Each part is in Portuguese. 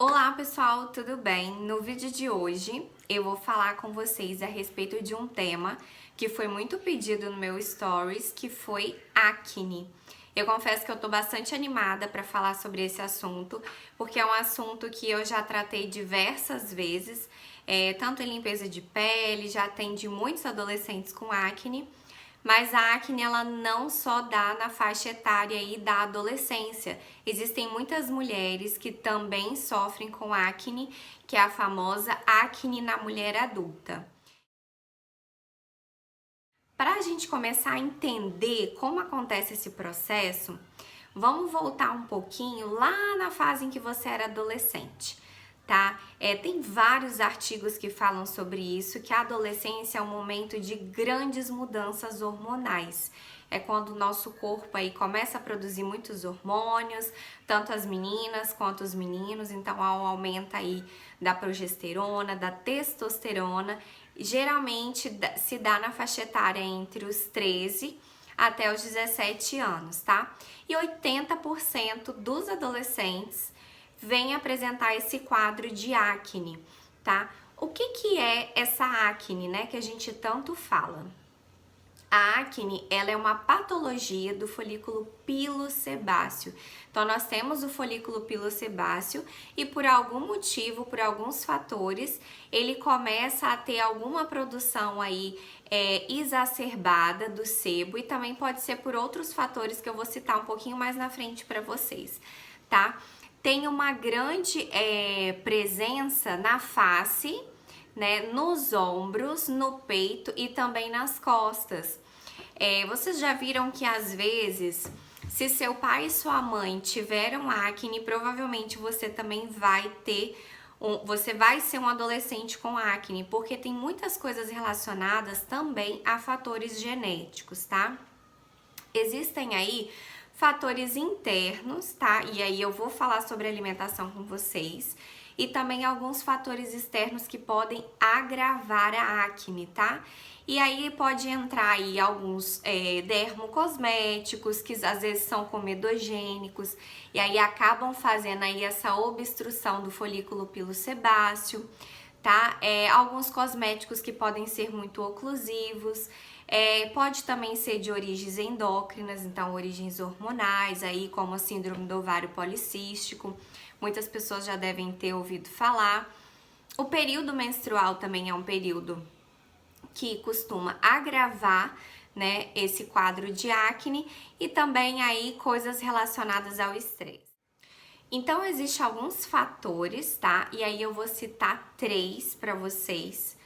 Olá pessoal, tudo bem? No vídeo de hoje eu vou falar com vocês a respeito de um tema que foi muito pedido no meu stories, que foi acne. Eu confesso que eu tô bastante animada para falar sobre esse assunto, porque é um assunto que eu já tratei diversas vezes, tanto em limpeza de pele, já atendi muitos adolescentes com acne. Mas a acne ela não só dá na faixa etária aí da adolescência. Existem muitas mulheres que também sofrem com acne, que é a famosa acne na mulher adulta. Para a gente começar a entender como acontece esse processo, vamos voltar um pouquinho lá na fase em que você era adolescente, tá? Tem vários artigos que falam sobre isso, que a adolescência é um momento de grandes mudanças hormonais. É quando o nosso corpo aí começa a produzir muitos hormônios, tanto as meninas quanto os meninos, então há um aumento aí da progesterona, da testosterona. Geralmente se dá na faixa etária entre os 13 até os 17 anos, tá? E 80% dos adolescentes vem apresentar esse quadro de acne, tá? O que é essa acne, né, que a gente tanto fala? A acne, ela é uma patologia do folículo pilosebáceo. Então, nós temos o folículo pilosebáceo e por algum motivo, por alguns fatores, ele começa a ter alguma produção aí exacerbada do sebo e também pode ser por outros fatores que eu vou citar um pouquinho mais na frente para vocês, tá? Tem uma grande presença na face, né, nos ombros, no peito e também nas costas. Vocês já viram que às vezes, se seu pai e sua mãe tiveram acne, provavelmente você também vai ter, você vai ser um adolescente com acne, porque tem muitas coisas relacionadas também a fatores genéticos, tá? Existem aí fatores internos, tá? E aí eu vou falar sobre alimentação com vocês. E também alguns fatores externos que podem agravar a acne, tá? E aí pode entrar aí alguns dermocosméticos que às vezes são comedogênicos e aí acabam fazendo aí essa obstrução do folículo pilosebáceo, tá? Alguns cosméticos que podem ser muito oclusivos, pode também ser de origens endócrinas, então origens hormonais, aí como a síndrome do ovário policístico, muitas pessoas já devem ter ouvido falar. O período menstrual também é um período que costuma agravar, né, esse quadro de acne e também aí coisas relacionadas ao estresse. Então, existem alguns fatores, tá? E aí eu vou citar 3 para vocês,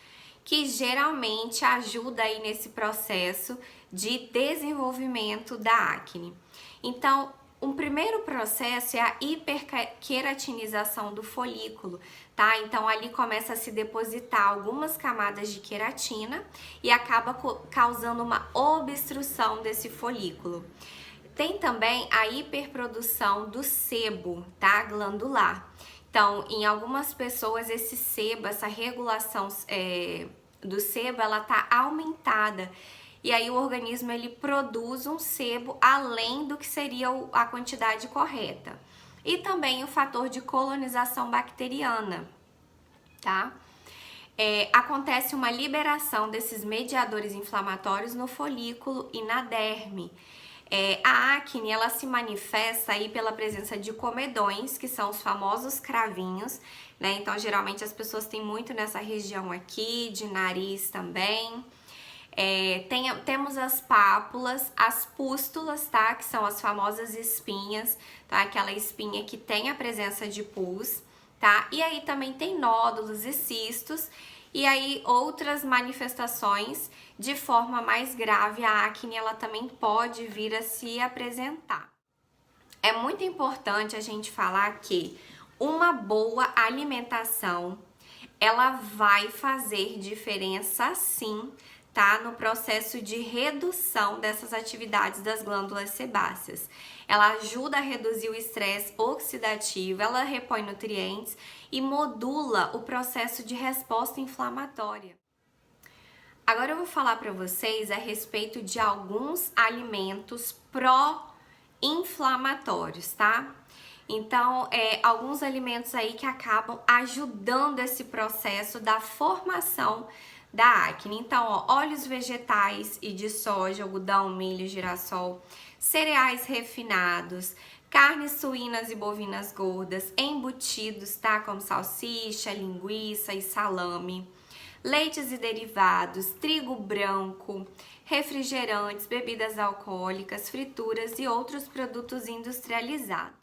que geralmente ajuda aí nesse processo de desenvolvimento da acne. Então, um primeiro processo é a hiperqueratinização do folículo, tá? Então, ali começa a se depositar algumas camadas de queratina e acaba causando uma obstrução desse folículo. Tem também a hiperprodução do sebo, tá? Glandular. Então, em algumas pessoas, esse sebo, essa regulação do sebo, ela tá aumentada. E aí o organismo, ele produz um sebo além do que seria a quantidade correta. E também o fator de colonização bacteriana, tá? Acontece uma liberação desses mediadores inflamatórios no folículo e na derme. A acne, ela se manifesta aí pela presença de comedões, que são os famosos cravinhos, né? Então, geralmente as pessoas têm muito nessa região aqui, de nariz também. Temos as pápulas, as pústulas, tá? Que são as famosas espinhas, tá? Aquela espinha que tem a presença de pus, tá? E aí também tem nódulos e cistos, e aí outras manifestações de forma mais grave, a acne ela também pode vir a se apresentar. É muito importante a gente falar que uma boa alimentação, ela vai fazer diferença sim, tá? No processo de redução dessas atividades das glândulas sebáceas. Ela ajuda a reduzir o estresse oxidativo, ela repõe nutrientes e modula o processo de resposta inflamatória. Agora eu vou falar para vocês a respeito de alguns alimentos pró-inflamatórios, tá? Então, alguns alimentos aí que acabam ajudando esse processo da formação da acne. Então, ó, óleos vegetais e de soja, algodão, milho, girassol, cereais refinados, carnes suínas e bovinas gordas, embutidos, tá? Como salsicha, linguiça e salame, leites e derivados, trigo branco, refrigerantes, bebidas alcoólicas, frituras e outros produtos industrializados.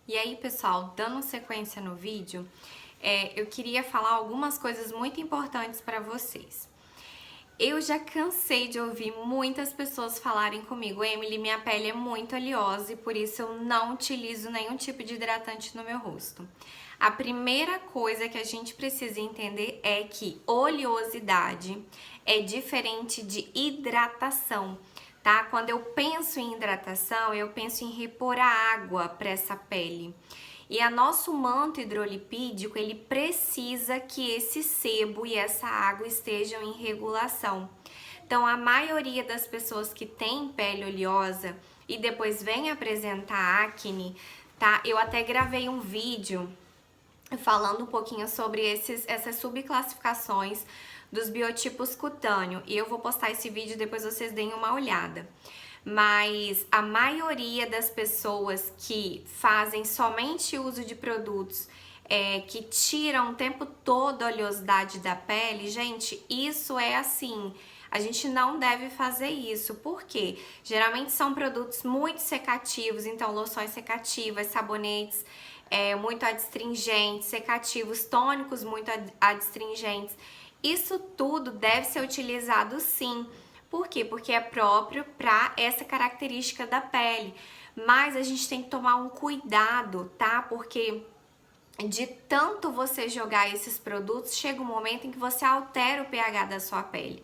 E aí, pessoal, dando sequência no vídeo, eu queria falar algumas coisas muito importantes para vocês. Eu já cansei de ouvir muitas pessoas falarem comigo: Emily, minha pele é muito oleosa e por isso eu não utilizo nenhum tipo de hidratante no meu rosto. A primeira coisa que a gente precisa entender é que oleosidade é diferente de hidratação, tá? Quando eu penso em hidratação, eu penso em repor a água para essa pele. E a nosso manto hidrolipídico, ele precisa que esse sebo e essa água estejam em regulação. Então, a maioria das pessoas que tem pele oleosa e depois vem apresentar acne, tá? Eu até gravei um vídeo falando um pouquinho sobre essas subclassificações dos biotipos cutâneo. E eu vou postar esse vídeo, depois vocês deem uma olhada. Mas a maioria das pessoas que fazem somente uso de produtos que tiram o tempo todo a oleosidade da pele, gente, isso é assim, a gente não deve fazer isso. Por quê? Geralmente são produtos muito secativos, então loções secativas, sabonetes muito adstringentes, secativos, tônicos muito adstringentes. Isso tudo deve ser utilizado sim. Por quê? Porque é próprio para essa característica da pele. Mas a gente tem que tomar um cuidado, tá? Porque de tanto você jogar esses produtos, chega um momento em que você altera o pH da sua pele,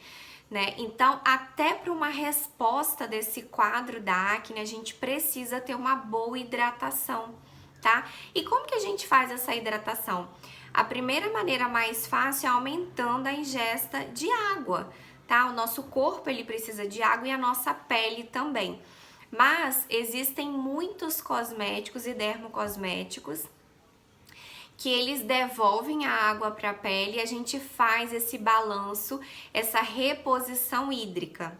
né? Então, até para uma resposta desse quadro da acne, a gente precisa ter uma boa hidratação, tá? E como que a gente faz essa hidratação? A primeira maneira mais fácil é aumentando a ingesta de água, tá? O nosso corpo, ele precisa de água e a nossa pele também. Mas existem muitos cosméticos e dermocosméticos que eles devolvem a água para a pele e a gente faz esse balanço, essa reposição hídrica.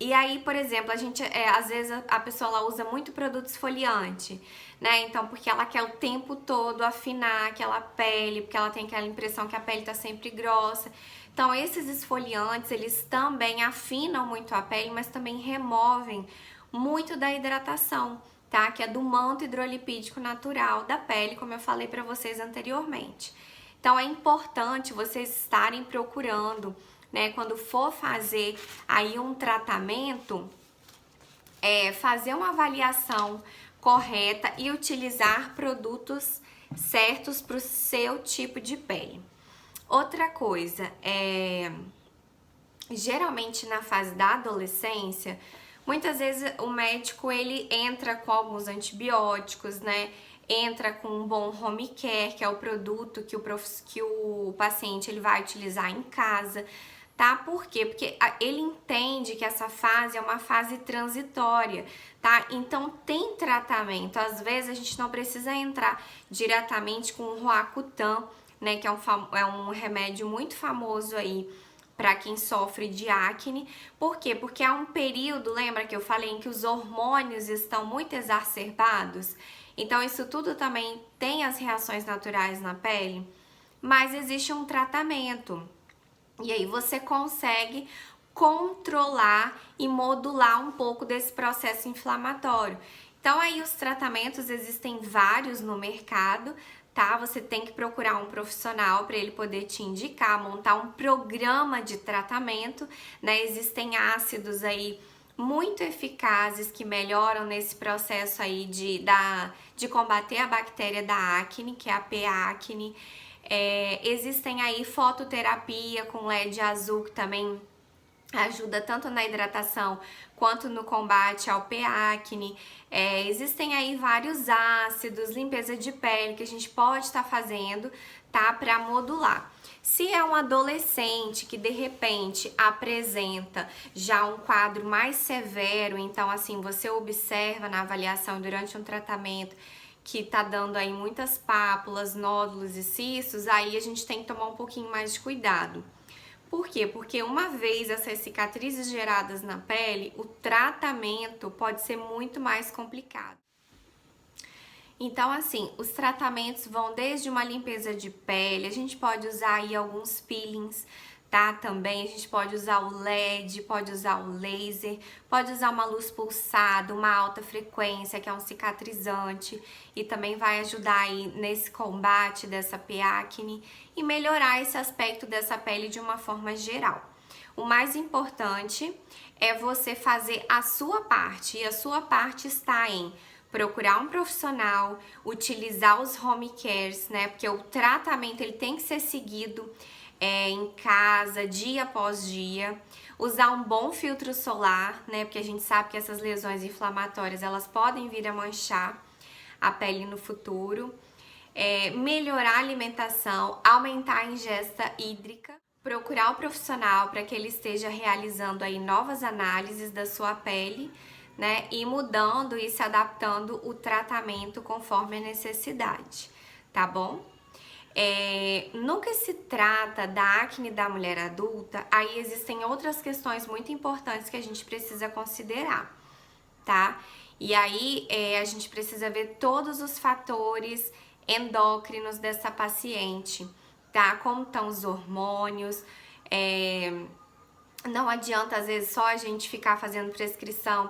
E aí, por exemplo, a gente, às vezes a pessoa ela usa muito produto esfoliante, né? Então, porque ela quer o tempo todo afinar aquela pele, porque ela tem aquela impressão que a pele tá sempre grossa. Então, esses esfoliantes, eles também afinam muito a pele, mas também removem muito da hidratação, tá? Que é do manto hidrolipídico natural da pele, como eu falei pra vocês anteriormente. Então, é importante vocês estarem procurando, né, quando for fazer aí um tratamento, fazer uma avaliação correta e utilizar produtos certos para o seu tipo de pele. Outra coisa, geralmente na fase da adolescência, muitas vezes o médico ele entra com alguns antibióticos, né? Entra com um bom home care, que é o produto que o paciente ele vai utilizar em casa, tá? Por quê? Porque ele entende que essa fase é uma fase transitória, tá? Então tem tratamento. Às vezes a gente não precisa entrar diretamente com o Roacutan, né? Que é um remédio muito famoso aí para quem sofre de acne. Por quê? Porque é um período, lembra que eu falei, em que os hormônios estão muito exacerbados? Então isso tudo também tem as reações naturais na pele, mas existe um tratamento. E aí você consegue controlar e modular um pouco desse processo inflamatório. Então aí os tratamentos existem vários no mercado, tá? Você tem que procurar um profissional para ele poder te indicar, montar um programa de tratamento, né? Existem ácidos aí muito eficazes que melhoram nesse processo aí de combater a bactéria da acne, que é a P-acne. Existem aí fototerapia com LED azul, que também ajuda tanto na hidratação quanto no combate ao P-acne. Existem aí vários ácidos, limpeza de pele que a gente pode estar fazendo, tá? Para modular. Se é um adolescente que de repente apresenta já um quadro mais severo, então assim, você observa na avaliação durante um tratamento que tá dando aí muitas pápulas, nódulos e cistos, aí a gente tem que tomar um pouquinho mais de cuidado. Por quê? Porque uma vez essas cicatrizes geradas na pele, o tratamento pode ser muito mais complicado. Então, assim, os tratamentos vão desde uma limpeza de pele, a gente pode usar aí alguns peelings, tá? Também a gente pode usar o LED, pode usar o laser, pode usar uma luz pulsada, uma alta frequência, que é um cicatrizante, e também vai ajudar aí nesse combate dessa acne e melhorar esse aspecto dessa pele de uma forma geral. O mais importante é você fazer a sua parte, e a sua parte está em procurar um profissional, utilizar os home cares, né? Porque o tratamento ele tem que ser seguido em casa, dia após dia. Usar um bom filtro solar, né? Porque a gente sabe que essas lesões inflamatórias elas podem vir a manchar a pele no futuro. Melhorar a alimentação, aumentar a ingesta hídrica. Procurar o profissional para que ele esteja realizando aí novas análises da sua pele, né, e mudando e se adaptando o tratamento conforme a necessidade, tá bom? No que se trata da acne da mulher adulta, aí existem outras questões muito importantes que a gente precisa considerar, tá? E aí a gente precisa ver todos os fatores endócrinos dessa paciente, tá? Como estão os hormônios, não adianta, às vezes, só a gente ficar fazendo prescrição,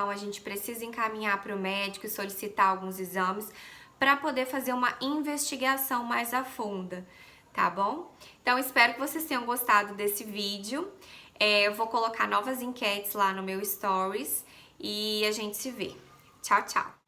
a gente precisa encaminhar para o médico e solicitar alguns exames para poder fazer uma investigação mais a fundo, tá bom? Então, espero que vocês tenham gostado desse vídeo. Eu vou colocar novas enquetes lá no meu Stories e a gente se vê. Tchau, tchau!